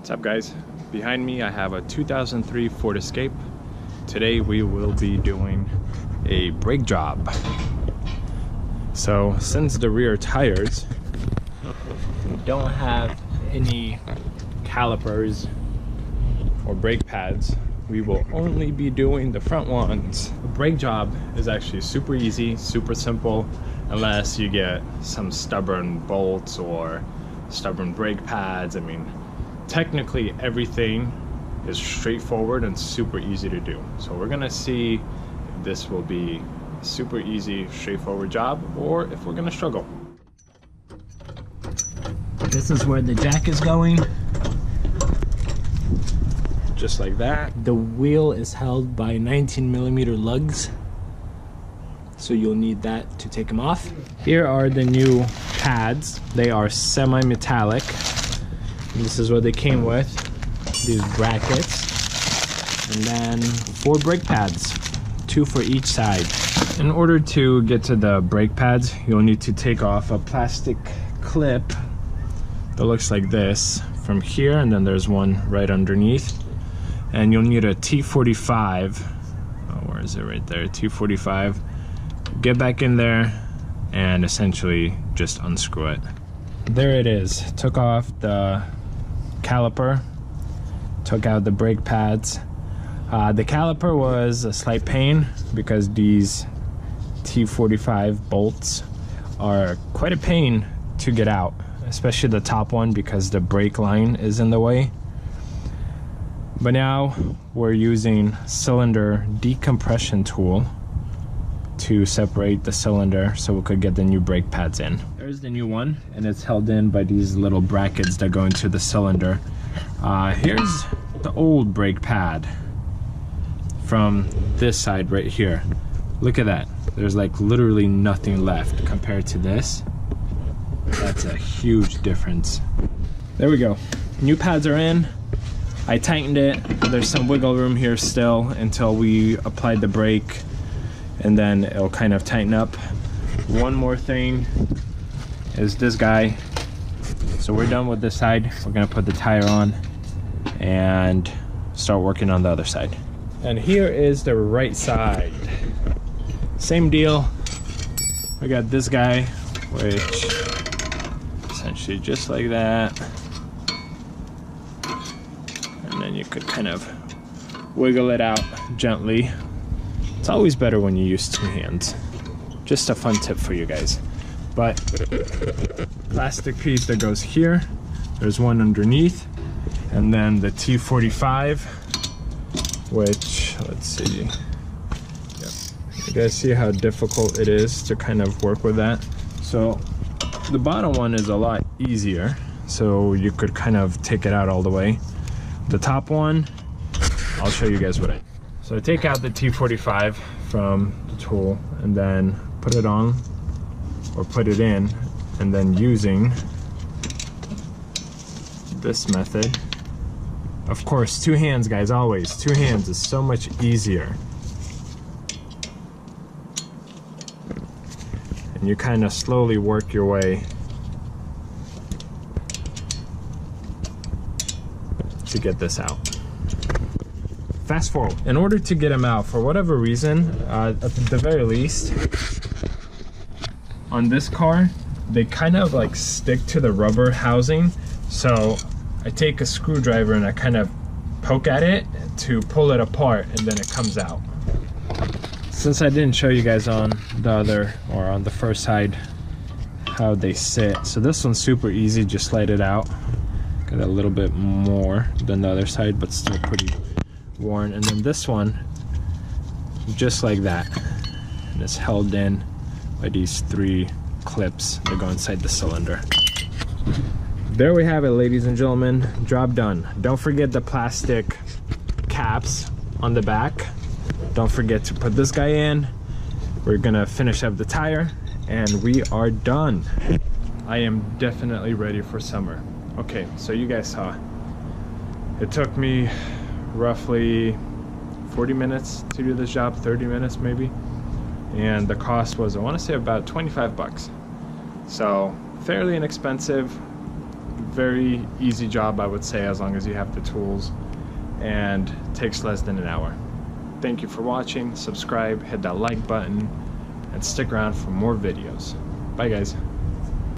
What's up, guys? Behind me I have a 2003 Ford Escape. Today we will be doing a brake job. So since the rear tires don't have any calipers or brake pads, we will only be doing the front ones. The brake job is actually super easy, super simple, unless you get some stubborn bolts or stubborn brake pads. I mean, technically everything is straightforward and super easy to do. So we're gonna see if this will be a super easy, straightforward job, or if we're gonna struggle. This is where the jack is going. Just like that. The wheel is held by 19mm lugs, so you'll need that to take them off. Here are the new pads. They are semi-metallic. This is what they came with, these brackets, and then 4 brake pads, 2 for each side. In order to get to the brake pads, you'll need to take off a plastic clip that looks like this from here, and then there's one right underneath. And you'll need a T45. Oh, where is it? Right there, T45. Get back in there and essentially just unscrew it. There it is. Took off the caliper, took out the brake pads. The caliper was a slight pain because these T45 bolts are quite a pain to get out, especially the top one because the brake line is in the way. But now we're using cylinder decompression tool to separate the cylinder so we could get the new brake pads in. There's the new one, and it's held in by these little brackets that go into the cylinder. Here's the old brake pad from this side right here. Look at that. There's like literally nothing left compared to this. That's a huge difference. There we go. New pads are in. I tightened it. There's some wiggle room here still until we apply the brake, and then it'll kind of tighten up. One more thing is this guy. So we're done with this side. We're gonna put the tire on and start working on the other side. And here is the right side. Same deal. We got this guy, which essentially just like that. And then you could kind of wiggle it out gently. It's always better when you use 2 hands. Just a fun tip for you guys. But plastic piece that goes here, there's one underneath, and then the T45, which, let's see. Yep. You guys see how difficult it is to kind of work with that? So the bottom one is a lot easier, so you could kind of take it out all the way. The top one, I'll show you guys what I do. So take out the T45 from the tool and then put it on or put it in, and then using this method, of course 2 hands, guys, always 2 hands is so much easier. And you kind of slowly work your way to get this out. Fast forward. In order to get them out, for whatever reason, at the very least, on this car, they kind of like stick to the rubber housing. So I take a screwdriver and I kind of poke at it to pull it apart, and then it comes out. Since I didn't show you guys on the other, or on the first side, how they sit. So this one's super easy, just slide it out. Got a little bit more than the other side, but still pretty worn. And then this one, just like that, and it's held in by these 3 clips that go inside the cylinder. There we have it, ladies and gentlemen. Job done. Don't forget the plastic caps on the back. Don't forget to put this guy in. We're gonna finish up the tire and we are done. I am definitely ready for summer. Okay, so you guys saw, it took me roughly 40 minutes to do this job, 30 minutes maybe, and the cost was, I want to say, about 25 bucks. So fairly inexpensive, Very easy job, I would say, as long as you have the tools, and takes less than an hour. Thank you for watching. Subscribe, hit that like button, and stick around for more videos. Bye guys.